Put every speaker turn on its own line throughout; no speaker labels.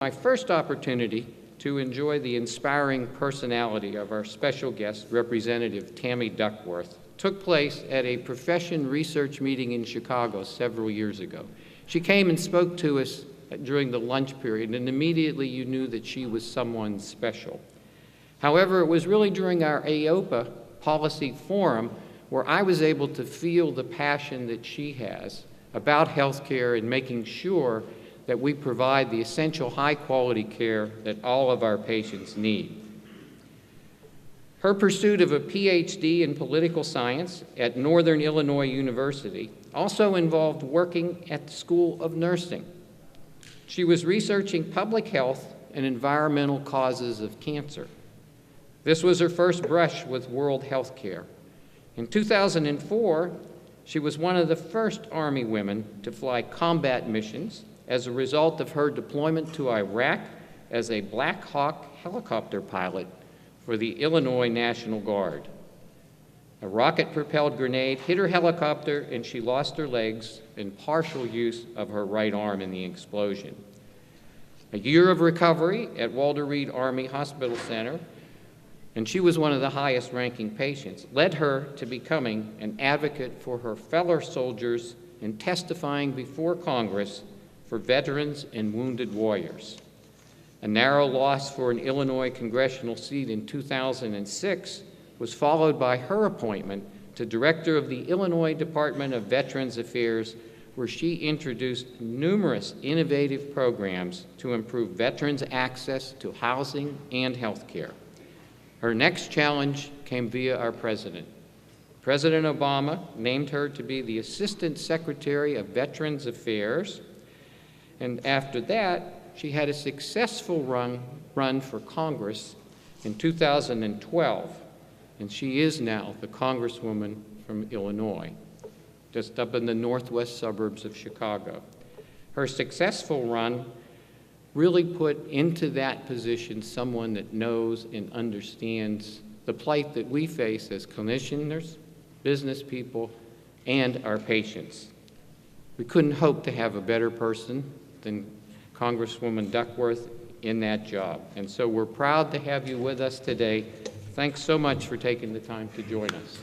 My first opportunity to enjoy the inspiring personality of our special guest, Representative Tammy Duckworth, took place at a profession research meeting in Chicago several years ago. She came and spoke to us during the lunch period, and immediately you knew that she was someone special. However, it was really during our AOPA policy forum where I was able to feel the passion that she has about healthcare and making sure that we provide the essential high-quality care that all of our patients need. Her pursuit of a PhD in political science at Northern Illinois University also involved working at the School of Nursing. She was researching public health and environmental causes of cancer. This was her first brush with world health care. In 2004, she was one of the first Army women to fly combat missions as a result of her deployment to Iraq as a Black Hawk helicopter pilot for the Illinois National Guard. A rocket-propelled grenade hit her helicopter and she lost her legs and partial use of her right arm in the explosion. A year of recovery at Walter Reed Army Hospital Center, and she was one of the highest-ranking patients, led her to becoming an advocate for her fellow soldiers and testifying before Congress for veterans and wounded warriors. A narrow loss for an Illinois congressional seat in 2006 was followed by her appointment to director of the Illinois Department of Veterans Affairs, where she introduced numerous innovative programs to improve veterans' access to housing and health care. Her next challenge came via our president. President Obama named her to be the Assistant Secretary of Veterans Affairs, and after that, she had a successful run for Congress in 2012, and she is now the Congresswoman from Illinois, just up in the northwest suburbs of Chicago. Her successful run really put into that position someone that knows and understands the plight that we face as clinicians, business people, and our patients. We couldn't hope to have a better person than Congresswoman Duckworth in that job. And so we're proud to have you with us today. Thanks so much for taking the time to join us.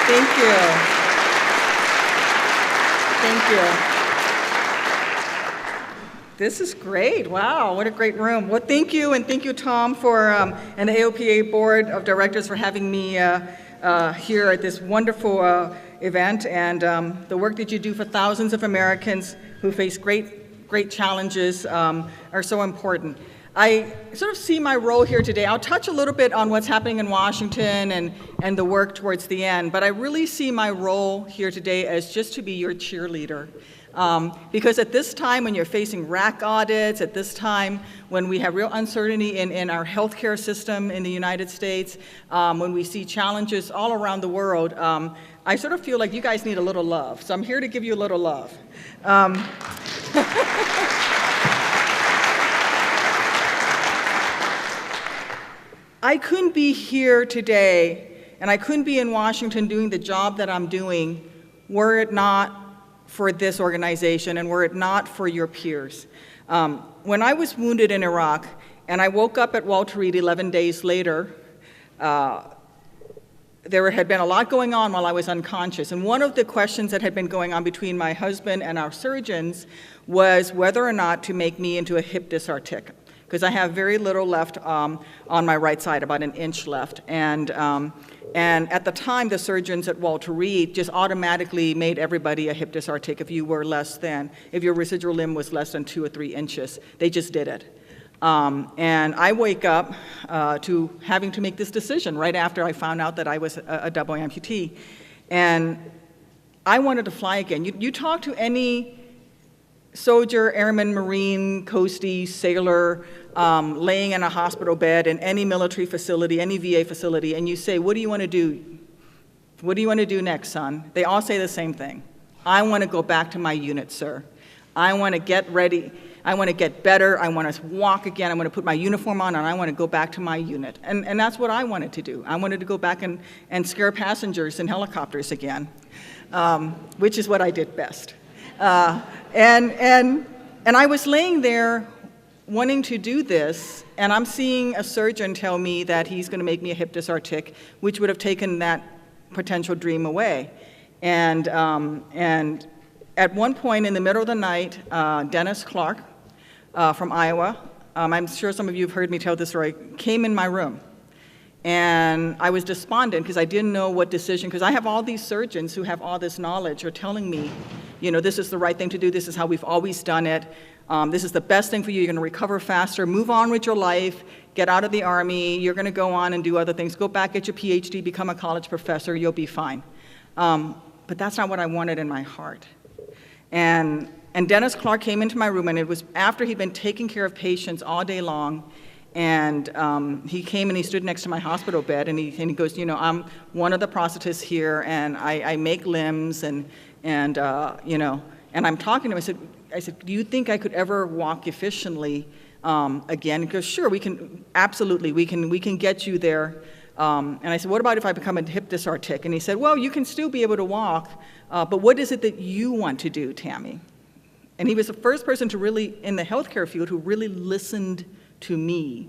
Thank you. Thank you. This is great. Wow, what a great room. Well, thank you, and thank you, Tom, for and the AOPA Board of Directors for having me here at this wonderful event, and the work that you do for thousands of Americans who face great challenges are so important. I sort of see my role here today. I'll touch a little bit on what's happening in Washington and the work towards the end, but I really see my role here today as just to be your cheerleader. Because at this time when you're facing RAC audits, at this time when we have real uncertainty in our healthcare system in the United States, when we see challenges all around the world, I sort of feel like you guys need a little love. So I'm here to give you a little love. I couldn't be here today, and I couldn't be in Washington doing the job that I'm doing were it not for this organization and were it not for your peers. When I was wounded in Iraq and I woke up at Walter Reed 11 days later, there had been a lot going on while I was unconscious. And one of the questions that had been going on between my husband and our surgeons was whether or not to make me into a hip dysartic, because I have very little left on my right side, about an inch left. And at the time, the surgeons at Walter Reed just automatically made everybody a hip dysartic if your residual limb was less than 2 or 3 inches. They just did it. And I wake up to having to make this decision right after I found out that I was a double amputee. And I wanted to fly again. You talk to any soldier, airman, Marine, coastie, sailor, laying in a hospital bed in any military facility, any VA facility, and you say, what do you want to do? What do you want to do next, son? They all say the same thing. I want to go back to my unit, sir. I want to get ready. I want to get better. I want to walk again. I want to put my uniform on, and I want to go back to my unit. And that's what I wanted to do. I wanted to go back and scare passengers in helicopters again, which is what I did best. And I was laying there wanting to do this, and I'm seeing a surgeon tell me that he's going to make me a hip dysartic, which would have taken that potential dream away. And at one point in the middle of the night, Dennis Clark from Iowa, I'm sure some of you have heard me tell this story, came in my room. And I was despondent because I didn't know what decision, because I have all these surgeons who have all this knowledge are telling me, this is the right thing to do, this is how we've always done it, this is the best thing for you, you're going to recover faster, move on with your life, get out of the Army, you're going to go on and do other things, go back, get your PhD, become a college professor, you'll be fine. But that's not what I wanted in my heart. And Dennis Clark came into my room, and it was after he'd been taking care of patients all day long, and he came and he stood next to my hospital bed, and he goes, I'm one of the prosthetists here, and I make limbs, and I'm talking to him. I said, do you think I could ever walk efficiently again? He goes, sure, we can get you there. And I said, what about if I become a hip dysartic? And he said, well, you can still be able to walk, but what is it that you want to do, Tammy? And he was the first person to really, in the healthcare field, who really listened to me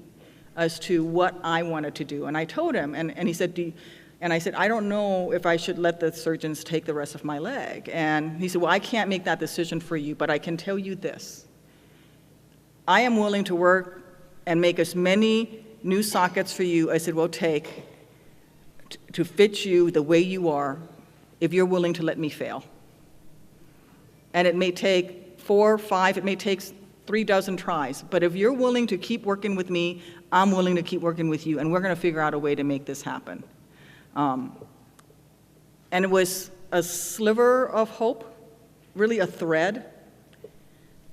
as to what I wanted to do. And I told him, and he said, and I said, I don't know if I should let the surgeons take the rest of my leg. And he said, well, I can't make that decision for you, but I can tell you this. I am willing to work and make as many new sockets for you as it will take to fit you the way you are if you're willing to let me fail. And it may take 4, 5, it may take 3 dozen tries, but if you're willing to keep working with me, I'm willing to keep working with you, and we're going to figure out a way to make this happen. And it was a sliver of hope, really a thread,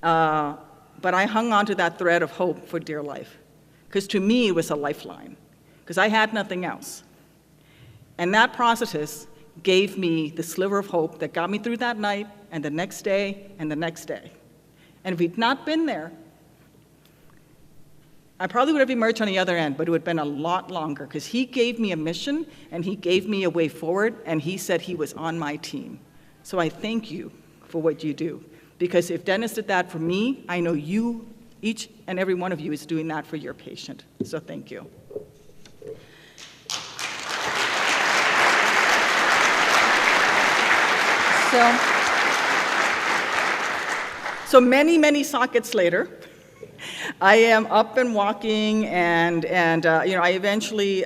but I hung on to that thread of hope for dear life, because to me it was a lifeline, because I had nothing else. And that prosthetist gave me the sliver of hope that got me through that night, and the next day, and the next day. And if he'd not been there, I probably would have emerged on the other end, but it would have been a lot longer, because he gave me a mission, and he gave me a way forward, and he said he was on my team. So I thank you for what you do, because if Dennis did that for me, I know you, each and every one of you, is doing that for your patient. So thank you. So many, many sockets later, I am up and walking, and I eventually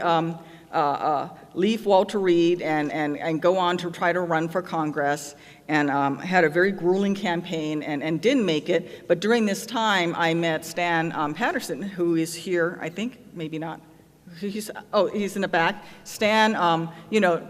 leave Walter Reed and go on to try to run for Congress, and had a very grueling campaign and didn't make it. But during this time, I met Stan Patterson, who is here, I think, maybe not. He's in the back. Stan,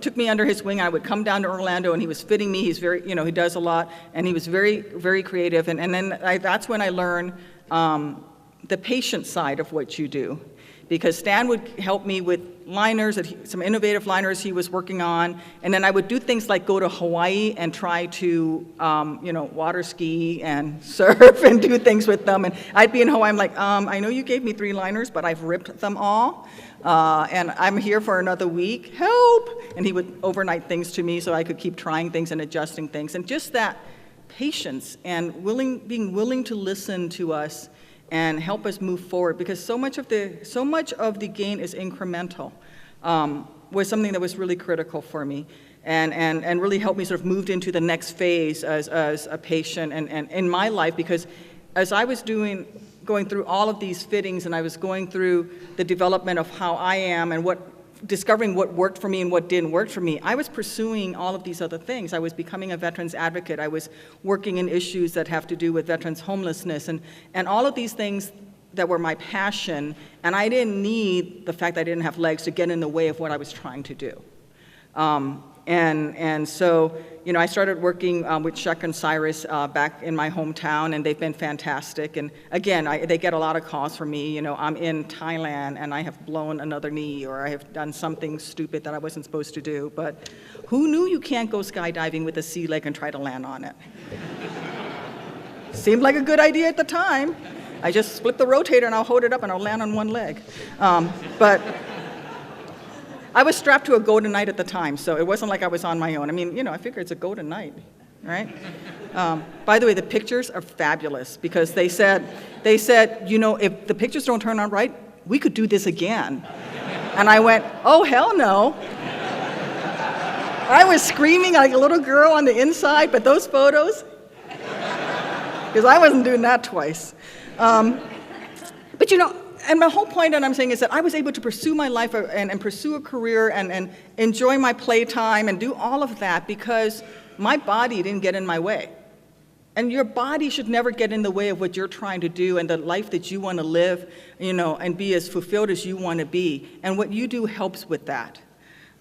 took me under his wing. I would come down to Orlando, and he was fitting me. He's very, he does a lot, and he was very, very creative. And then that's when I learned the patient side of what you do, because Stan would help me with liners, some innovative liners he was working on, and then I would do things like go to Hawaii and try to, water ski and surf and do things with them. And I'd be in Hawaii, I'm like, I know you gave me 3 liners, but I've ripped them all, and I'm here for another week, help! And he would overnight things to me so I could keep trying things and adjusting things. And just that patience and being willing to listen to us and help us move forward, because so much of the gain is incremental, was something that was really critical for me, and really helped me sort of move into the next phase as a patient and in my life, because as I was going through all of these fittings, and I was going through the development of how I am and discovering what worked for me and what didn't work for me, I was pursuing all of these other things. I was becoming a veterans advocate. I was working in issues that have to do with veterans homelessness and all of these things that were my passion, and I didn't need the fact that I didn't have legs to get in the way of what I was trying to do. And so, I started working with Chuck and Cyrus back in my hometown, and they've been fantastic. And again, they get a lot of calls from me. I'm in Thailand, and I have blown another knee, or I have done something stupid that I wasn't supposed to do. But who knew you can't go skydiving with a sea leg and try to land on it? Seemed like a good idea at the time. I just split the rotator and I'll hold it up and I'll land on one leg. But I was strapped to a Golden Knight at the time, so it wasn't like I was on my own. I mean, you know, I figure it's a Golden Knight, right? By the way, the pictures are fabulous because they said, you know, if the pictures don't turn out right, we could do this again. And I went, oh, hell no. I was screaming like a little girl on the inside, but those photos, because I wasn't doing that twice. But you know, and my whole point that I'm saying is that I was able to pursue my life and pursue a career and enjoy my playtime and do all of that because my body didn't get in my way. And your body should never get in the way of what you're trying to do and the life that you want to live, you know, and be as fulfilled as you want to be. And what you do helps with that.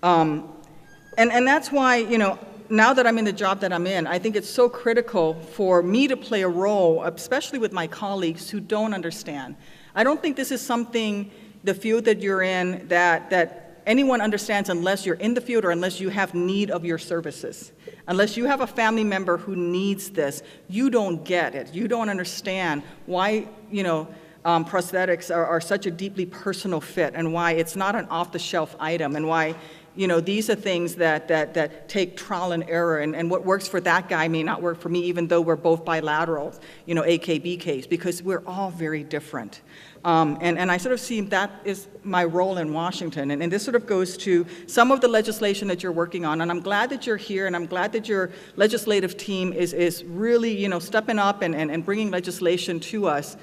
And that's why, you know, now that I'm in the job that I'm in, I think it's so critical for me to play a role, especially with my colleagues who don't understand. I don't think this is something, the field that you're in, that anyone understands unless you're in the field or unless you have need of your services. Unless you have a family member who needs this, you don't get it. You don't understand why, you know, prosthetics are such a deeply personal fit and why it's not an off-the-shelf item and why, you know, these are things that take trial and error, and what works for that guy may not work for me, even though we're both bilaterals, you know, AKBKs, because we're all very different. And I sort of see that is my role in Washington, and this sort of goes to some of the legislation that you're working on, and I'm glad that you're here, and I'm glad that your legislative team is really, you know, stepping up and bringing legislation to us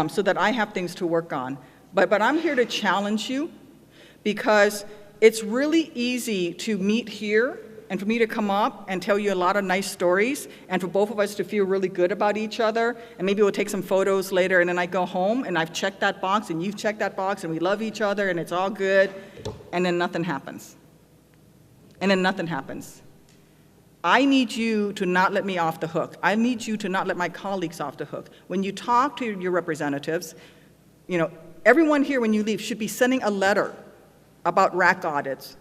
so that I have things to work on. But I'm here to challenge you because it's really easy to meet here and for me to come up and tell you a lot of nice stories and for both of us to feel really good about each other, and maybe we'll take some photos later, and then I go home and I've checked that box and you've checked that box and we love each other and it's all good, and then nothing happens. And then nothing happens. I need you to not let me off the hook. I need you to not let my colleagues off the hook. When you talk to your representatives, you know, everyone here when you leave should be sending a letter about RAC audits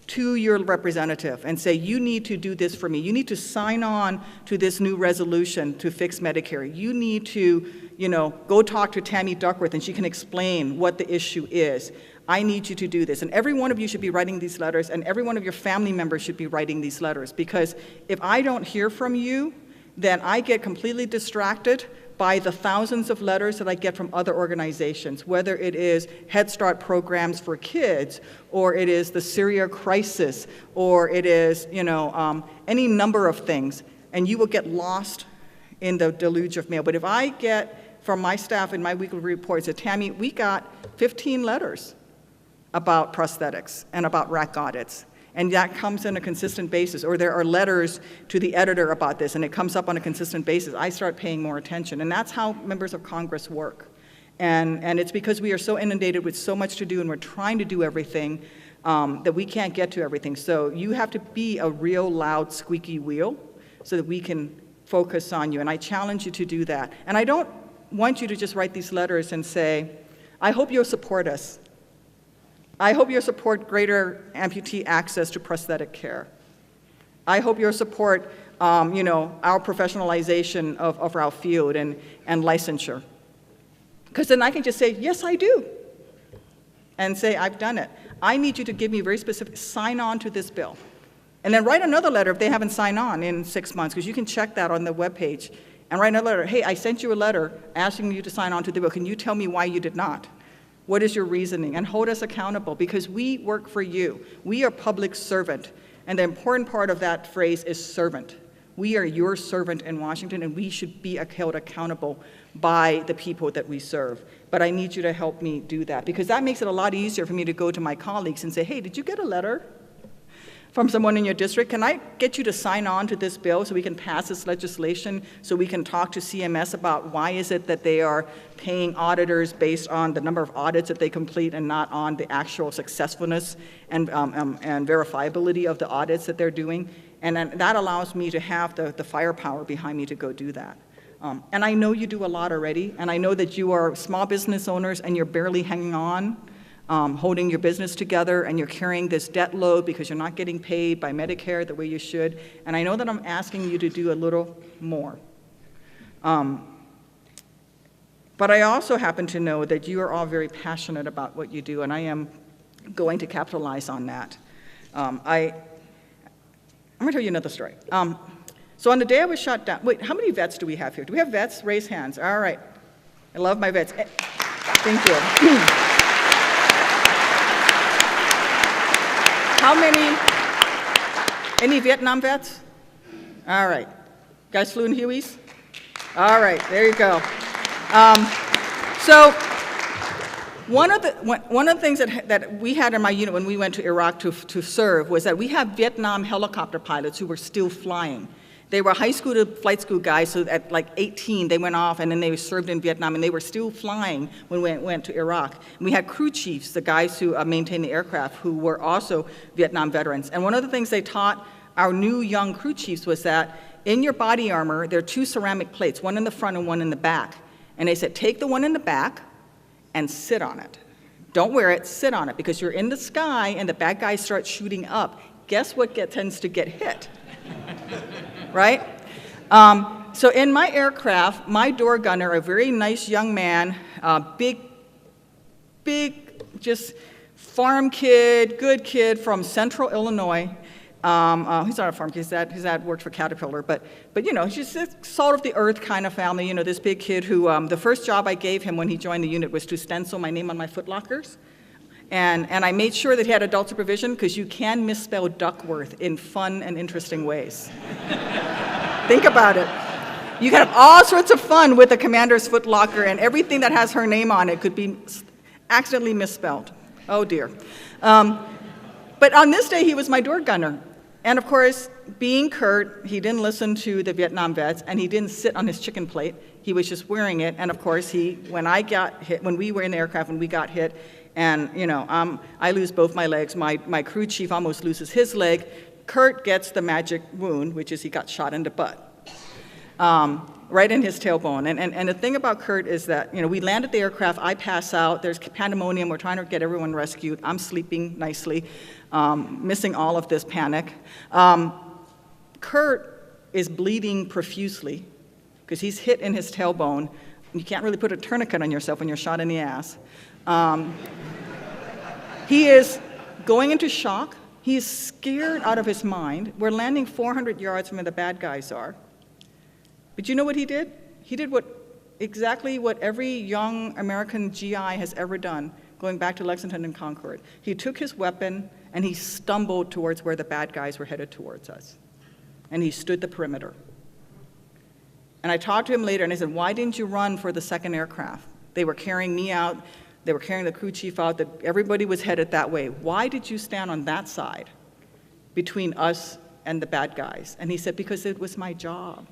to your representative and say, you need to do this for me. You need to sign on to this new resolution to fix Medicare. You need to, you know, go talk to Tammy Duckworth and she can explain what the issue is. I need you to do this. And every one of you should be writing these letters, and every one of your family members should be writing these letters, because if I don't hear from you, then I get completely distracted by the thousands of letters that I get from other organizations, whether it is Head Start programs for kids, or it is the Syria crisis, or it is, you know, any number of things, and you will get lost in the deluge of mail. But if I get from my staff in my weekly reports that, Tammy, we got 15 letters about prosthetics and about RAC audits, and that comes on a consistent basis, or there are letters to the editor about this and it comes up on a consistent basis, I start paying more attention. And that's how members of Congress work. And it's because we are so inundated with so much to do and we're trying to do everything that we can't get to everything. So you have to be a real loud, squeaky wheel so that we can focus on you. And I challenge you to do that. And I don't want you to just write these letters and say, I hope you'll support us. I hope you'll support greater amputee access to prosthetic care. I hope you'll support, you know, our professionalization of our field and licensure. Because then I can just say, yes, I do, and say, I've done it. I need you to give me very specific, sign on to this bill. And then write another letter if they haven't signed on in 6 months, because you can check that on the webpage. And write another letter, hey, I sent you a letter asking you to sign on to the bill. Can you tell me why you did not? What is your reasoning? And hold us accountable, because we work for you. We are public servant. And the important part of that phrase is servant. We are your servant in Washington, and we should be held accountable by the people that we serve. But I need you to help me do that, because that makes it a lot easier for me to go to my colleagues and say, hey, did you get a letter from someone in your district? Can I get you to sign on to this bill so we can pass this legislation, so we can talk to CMS about why is it that they are paying auditors based on the number of audits that they complete and not on the actual successfulness and verifiability of the audits that they're doing? And then that allows me to have the firepower behind me to go do that. And I know you do a lot already, and I know that you are small business owners and you're barely hanging on, holding your business together, and you're carrying this debt load because you're not getting paid by Medicare the way you should. And I know that I'm asking you to do a little more. But I also happen to know that you are all very passionate about what you do, and I am going to capitalize on that. I'm going to tell you another story. So on the day I was shot down, wait, how many vets do we have here? Do we have vets? Raise hands. All right. I love my vets. Thank you. How many? Any Vietnam vets? All right. Guys flew in Hueys? All right, there you go. So one of the things that we had in my unit when we went to Iraq to serve was that we have Vietnam helicopter pilots who were still flying. They were high school to flight school guys, so at like 18, they went off and then they served in Vietnam, and they were still flying when we went to Iraq. And we had crew chiefs, the guys who maintained the aircraft, who were also Vietnam veterans. And one of the things they taught our new young crew chiefs was that in your body armor, there are two ceramic plates, one in the front and one in the back. And they said, take the one in the back and sit on it. Don't wear it, sit on it, because you're in the sky and the bad guys start shooting up. Guess what tends to get hit? Right? So in my aircraft, my door gunner, a very nice young man, big, just farm kid, good kid from central Illinois. He's not a farm kid, his dad worked for Caterpillar, but you know, he's just salt of the earth kind of family, you know, this big kid who, the first job I gave him when he joined the unit was to stencil my name on my foot lockers. And I made sure that he had adult supervision, because you can misspell Duckworth in fun and interesting ways. Think about it. You can have all sorts of fun with the commander's foot locker, and everything that has her name on it could be accidentally misspelled. Oh dear. But on this day, he was my door gunner. And of course, being Kurt, he didn't listen to the Vietnam vets, and he didn't sit on his chicken plate. He was just wearing it. And of course, when we were in the aircraft, when we got hit, and you know, I lose both my legs. My crew chief almost loses his leg. Kurt gets the magic wound, which is he got shot in the butt, right in his tailbone. And the thing about Kurt is that, you know, we landed the aircraft, I pass out, there's pandemonium, we're trying to get everyone rescued, I'm sleeping nicely, missing all of this panic. Kurt is bleeding profusely because he's hit in his tailbone. You can't really put a tourniquet on yourself when you're shot in the ass. He is going into shock. He is scared out of his mind. We're landing 400 yards from where the bad guys are. But you know what he did? He did exactly what every young American GI has ever done, going back to Lexington and Concord. He took his weapon and he stumbled towards where the bad guys were headed towards us. And he stood the perimeter. And I talked to him later and I said, why didn't you run for the second aircraft? They were carrying me out. They were carrying the crew chief out. Everybody was headed that way. Why did you stand on that side between us and the bad guys? And he said, because it was my job.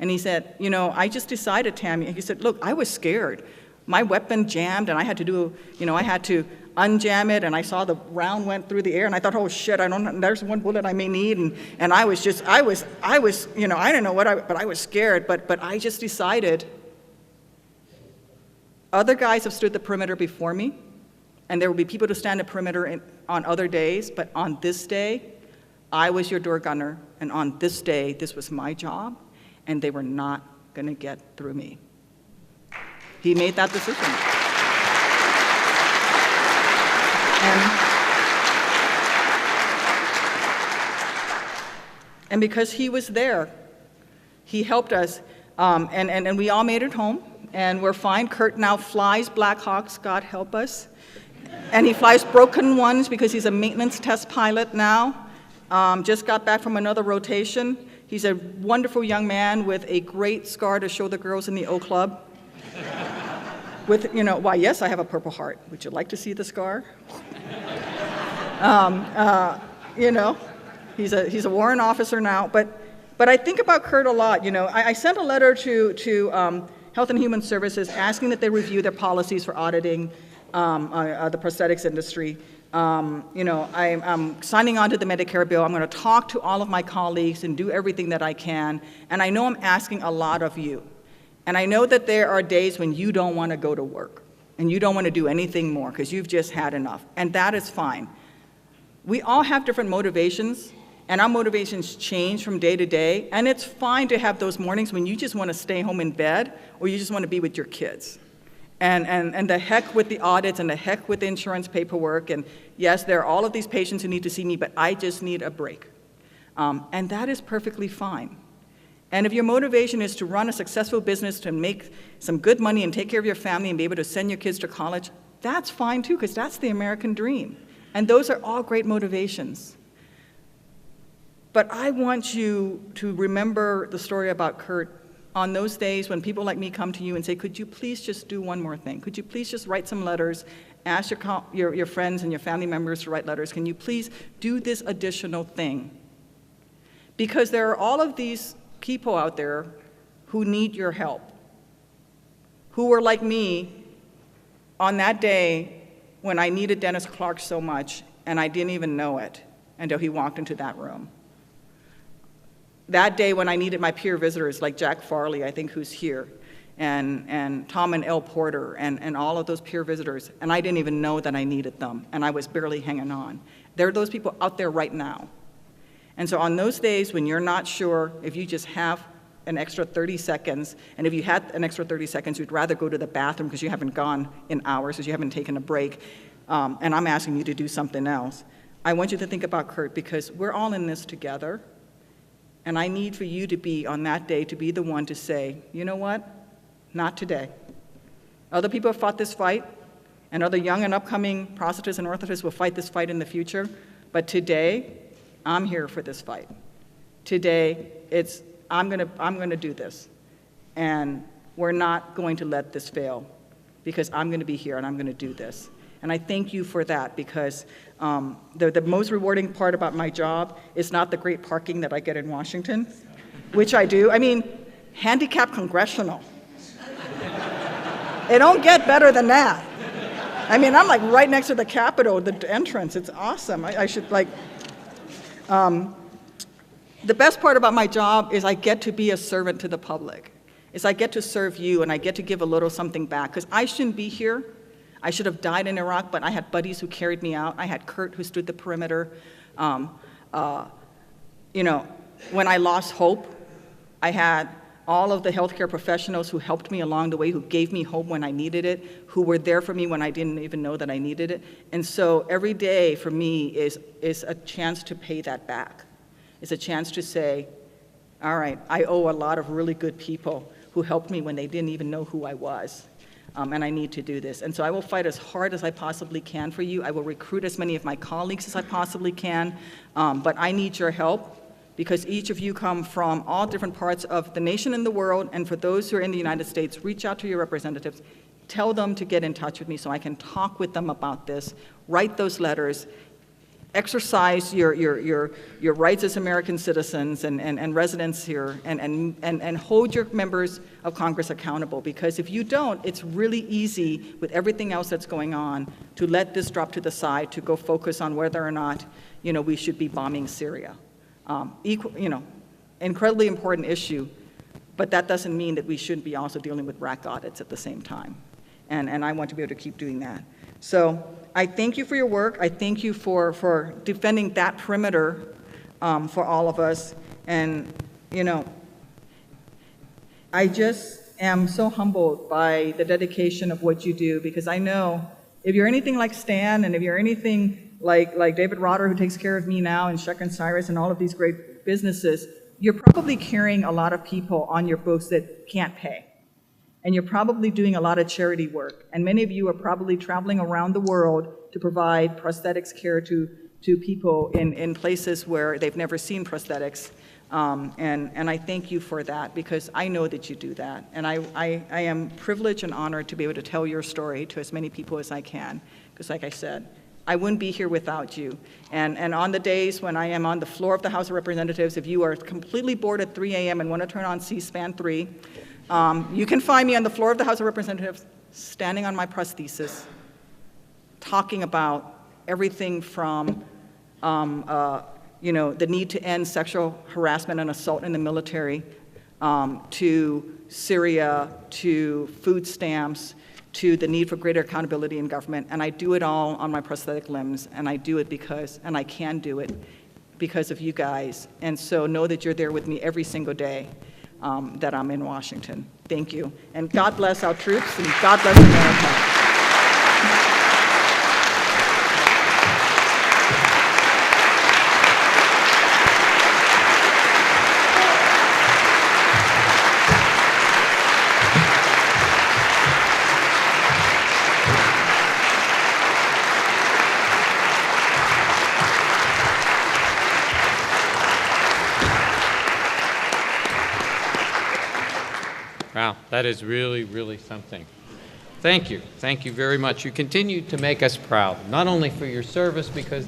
And he said, you know, I just decided, Tammy. And he said, look, I was scared. My weapon jammed, and I had to I had to unjam it, and I saw the round went through the air, and I thought, oh shit, there's one bullet I may need, and I was, you know, I didn't know but I was scared, but I just decided. Other guys have stood the perimeter before me, and there will be people to stand the perimeter on other days, but on this day, I was your door gunner, and on this day, this was my job, and they were not going to get through me. He made that decision. And because he was there, he helped us, and we all made it home. And we're fine. Kurt now flies Black Hawks, God help us. And he flies broken ones because he's a maintenance test pilot now. Just got back from another rotation. He's a wonderful young man with a great scar to show the girls in the O Club. With, you know, why, yes, I have a Purple Heart. Would you like to see the scar? You know, he's a warrant officer now. But I think about Kurt a lot. You know, I sent a letter to Health and Human Services asking that they review their policies for auditing the prosthetics industry. You know, I'm signing on to the Medicare bill. I'm going to talk to all of my colleagues and do everything that I can. And I know I'm asking a lot of you. And I know that there are days when you don't want to go to work and you don't want to do anything more because you've just had enough. And that is fine. We all have different motivations. And our motivations change from day to day, and it's fine to have those mornings when you just want to stay home in bed or you just want to be with your kids. And the heck with the audits and the heck with the insurance paperwork, and yes, there are all of these patients who need to see me, but I just need a break. And that is perfectly fine. And if your motivation is to run a successful business, to make some good money and take care of your family and be able to send your kids to college, that's fine too, because that's the American dream. And those are all great motivations. But I want you to remember the story about Kurt on those days when people like me come to you and say, could you please just do one more thing? Could you please just write some letters, ask your friends and your family members to write letters? Can you please do this additional thing? Because there are all of these people out there who need your help, who were like me on that day when I needed Dennis Clark so much, and I didn't even know it until he walked into that room. That day when I needed my peer visitors like Jack Farley, I think, who's here, and Tom and Elle Porter, and all of those peer visitors, and I didn't even know that I needed them, and I was barely hanging on. There are those people out there right now. And so on those days when you're not sure if you just have an extra 30 seconds, and if you had an extra 30 seconds, you'd rather go to the bathroom because you haven't gone in hours, because you haven't taken a break, and I'm asking you to do something else, I want you to think about Kurt, because we're all in this together, and I need for you to be, on that day, to be the one to say, you know what? Not today. Other people have fought this fight, and other young and upcoming prosthetists and orthotists will fight this fight in the future, but today, I'm here for this fight. Today, I'm gonna do this. And we're not going to let this fail, because I'm gonna be here and I'm gonna do this. And I thank you for that, because the most rewarding part about my job is not the great parking that I get in Washington, which I do. I mean, handicap congressional. It don't get better than that. I mean, I'm like right next to the Capitol, the entrance. It's awesome. I should like, the best part about my job is I get to be a servant to the public. Is I get to serve you and I get to give a little something back, because I shouldn't be here. I should have died in Iraq, but I had buddies who carried me out. I had Kurt who stood the perimeter. You know, when I lost hope, I had all of the healthcare professionals who helped me along the way, who gave me hope when I needed it, who were there for me when I didn't even know that I needed it. And so every day for me is a chance to pay that back. It's a chance to say, all right, I owe a lot of really good people who helped me when they didn't even know who I was. And I need to do this. And so I will fight as hard as I possibly can for you. I will recruit as many of my colleagues as I possibly can. But I need your help, because each of you come from all different parts of the nation and the world. And for those who are in the United States, reach out to your representatives. Tell them to get in touch with me so I can talk with them about this. Write those letters. Exercise your rights as American citizens and residents here, and hold your members of Congress accountable, because if you don't, it's really easy with everything else that's going on to let this drop to the side, to go focus on whether or not, you know, we should be bombing Syria. You know, incredibly important issue, but that doesn't mean that we shouldn't be also dealing with RAC audits at the same time. And I want to be able to keep doing that. So I thank you for your work. I thank you for defending that perimeter for all of us. And, you know, I just am so humbled by the dedication of what you do, because I know if you're anything like Stan, and if you're anything like David Rotter, who takes care of me now, and Sheck and Cyrus, and all of these great businesses, you're probably carrying a lot of people on your books that can't pay. And you're probably doing a lot of charity work. And many of you are probably traveling around the world to provide prosthetics care to people in places where they've never seen prosthetics. And I thank you for that, because I know that you do that. And I am privileged and honored to be able to tell your story to as many people as I can. Because like I said, I wouldn't be here without you. And on the days when I am on the floor of the House of Representatives, if you are completely bored at 3 a.m. and want to turn on C-SPAN 3, you can find me on the floor of the House of Representatives, standing on my prosthesis, talking about everything from you know, the need to end sexual harassment and assault in the military, to Syria, to food stamps, to the need for greater accountability in government. And I do it all on my prosthetic limbs, and I do it because, and I can do it because of you guys. And so know that you're there with me every single day that I'm in Washington. Thank you. And God bless our troops, and God bless America.
Wow, that is really, really something. Thank you. Thank you very much. You continue to make us proud, not only for your service, because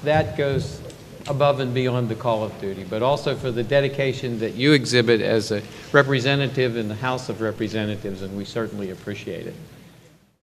that goes above and beyond the call of duty, but also for the dedication that you exhibit as a representative in the House of Representatives, and we certainly appreciate it.